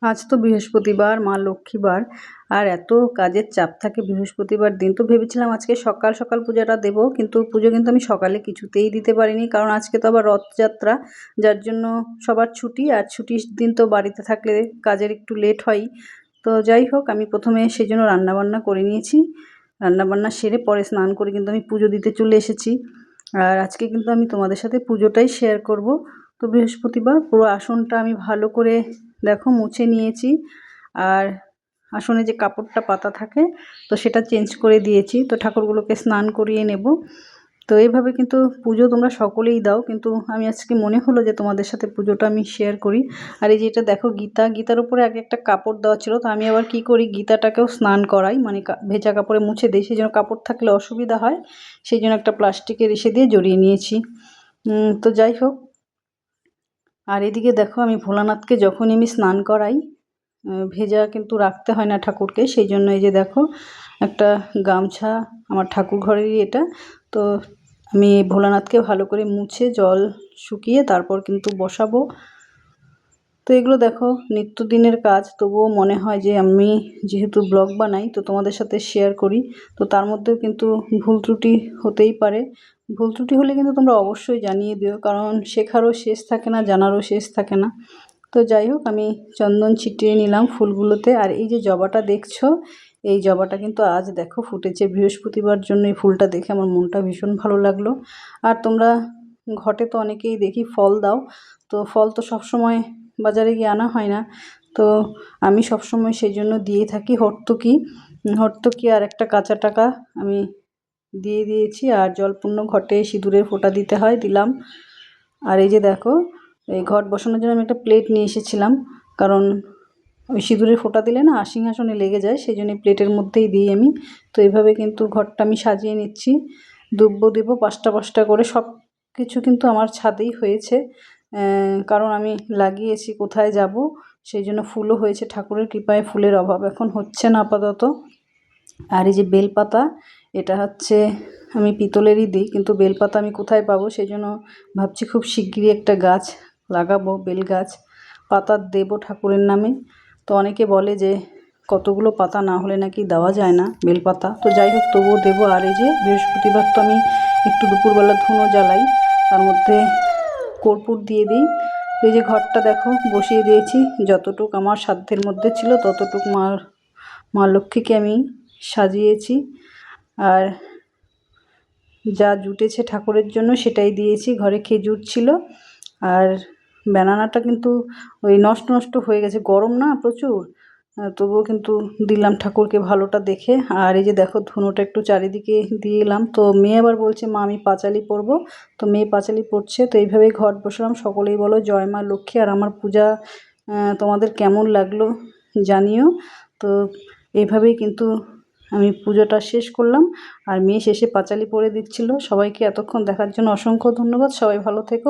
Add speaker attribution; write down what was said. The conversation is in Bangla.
Speaker 1: আজ তো বৃহস্পতিবার, মা লক্ষ্মীবার, আর এত কাজের চাপ থাকে বৃহস্পতিবার দিন। তো ভেবেছিলাম আজকে সকাল সকাল পূজাটা দেবো, কিন্তু পুজো কিন্তু আমি সকালে কিছুতেই দিতে পারিনি, কারণ আজকে তো আবার রথযাত্রা, যার জন্য সবার ছুটি, আর ছুটির দিন তো বাড়িতে থাকলে কাজের একটু লেট হয়ই। তো যাই হোক, আমি প্রথমে সেই জন্য রান্নাবান্না করে নিয়েছি। রান্নাবান্না সেরে পরে স্নান করে কিন্তু আমি পুজো দিতে চলে এসেছি। আর আজকে কিন্তু আমি তোমাদের সাথে পুজোটাই শেয়ার করব। তো বৃহস্পতিবার পুরো আসনটা আমি ভালো করে দেখো মুছে নিয়েছি, আর আসনে যে কাপড়টা পাতা থাকে তো সেটা চেঞ্জ করে দিয়েছি। তো ঠাকুরগুলোকে স্নান করিয়ে নেব। তো এইভাবে কিন্তু পুজো তোমরা সকলেই দাও, কিন্তু আমি আজকে মনে হলো যে তোমাদের সাথে পুজোটা আমি শেয়ার করি। আর এই যে এটা দেখো গীতার উপরে আগে একটা কাপড় দেওয়া ছিল, তো আমি আবার কি করি, গীতাটাকেও স্নান করাই, মানে ভেজা কাপড়ে মুছে দিই, সেই জন্য কাপড় থাকলে অসুবিধা হয়, সেই জন্য একটা প্লাস্টিকের এসে দিয়ে জড়িয়ে নিয়েছি। তো যাই হোক, আর এদিকে দেখো আমি ভোলানাথকে যখনই আমি স্নান করাই, ভেজা কিন্তু রাখতে হয় না ঠাকুরকে, সেই জন্য এই যে দেখো একটা গামছা, আমার ঠাকুর ঘরেরই এটা। তো আমি ভোলানাথকে ভালো করে মুছে জল শুকিয়ে তারপর কিন্তু বসাবো। তো এগুলো দেখো নিত্যদিনের কাজ, তবুও মনে হয় যে আমি যেহেতু ব্লগ বানাই তো তোমাদের সাথে শেয়ার করি। তো তার মধ্যেও কিন্তু ভুল ত্রুটি হতেই পারে। ভুল ত্রুটি হলে কিন্তু তোমরা অবশ্যই জানিয়ে দিও, কারণ শেখারও শেষ থাকে না, জানারও শেষ থাকে না। তো যাই হোক, আমি চন্দন ছিটিয়ে নিলাম ফুলগুলোতে। আর এই যে জবাটা দেখছো, এই জবাটা কিন্তু আজ দেখো ফুটেছে বৃহস্পতিবার জন্য। এই ফুলটা দেখে আমার মনটা ভীষণ ভালো লাগলো। আর তোমরা ঘটে তো অনেকেই দেখি ফল দাও, তো ফল তো সবসময় বাজারে গিয়ে আনা হয় না, তো আমি সবসময় সেই জন্য দিয়ে থাকি হর্তুকি আর একটা কাঁচা টাকা আমি দিয়ে দিয়েছি। আর জলপূর্ণ ঘটে সিঁদুরের ফোঁটা দিতে হয়, দিলাম। আর এই যে দেখো, এই ঘট বসানোর জন্য আমি একটা প্লেট নিয়ে এসেছিলাম, কারণ ওই সিঁদুরের ফোঁটা দিলে না সিংহাসনে লেগে যায়, সেই জন্য প্লেটের মধ্যেই দিই আমি। তো এইভাবে কিন্তু ঘরটা আমি সাজিয়ে নিচ্ছি। দুব্বো দেব পাঁচটা পাঁচটা করে, সব কিছু কিন্তু আমার ছাদেই হয়েছে, কারণ আমি লাগিয়েছি কোথায় যাব, সেই জন্য ফুলও হয়েছে, ঠাকুরের কৃপায় ফুলের অভাব এখন হচ্ছে না আপাতত। আর এই যে বেলপাতা, এটা হচ্ছে আমি পিতলেরই দিই, কিন্তু বেলপাতা আমি কোথায় পাবো, সেই জন্য ভাবছি খুব শিগগিরই একটা গাছ লাগাবো, বেল গাছ, পাতা দেবো ঠাকুরের নামে। তো অনেকে বলে যে কতগুলো পাতা না হলে নাকি দেওয়া যায় না বেলপাতা, তো যাই হোক তবুও দেবো। আর এই যে বৃহস্পতিবার তো আমি একটু দুপুরবেলা ধুনো জ্বালাই, তার মধ্যে কর্পূর দিয়ে দিই। এই যে ঘরটা দেখো বসিয়ে দিয়েছি, যতটুক আমার সাধ্যের মধ্যে ছিল ততটুক মা লক্ষ্মীকে আমি সাজিয়েছি। আর যা জুটেছে ঠাকুরের জন্য সেটাই দিয়েছি। ঘরে খেজুর ছিল, আর ব্যানানাটা কিন্তু ওই নষ্ট নষ্ট হয়ে গেছে, গরম না প্রচুর, তবুও কিন্তু দিলাম ঠাকুরকে ভালোটা দেখে। আর এই যে দেখো ধুনোটা একটু চারিদিকে দিয়ে এলাম। তো মেয়ে আবার বলছে মা আমি পাঁচালি পরবো, তো মেয়ে পাঁচালি পড়ছে। তো এইভাবেই ঘট বসালাম। সকলেই বলো জয় মা লক্ষ্মী। আর আমার পূজা তোমাদের কেমন লাগলো জানিও। তো এইভাবেই কিন্তু আমি পুজোটা শেষ করলাম, আর মেয়ে শেষে পাঁচালি পরে দিচ্ছিল। সবাইকে এতক্ষণ দেখার জন্য অসংখ্য ধন্যবাদ। সবাই ভালো থেকো।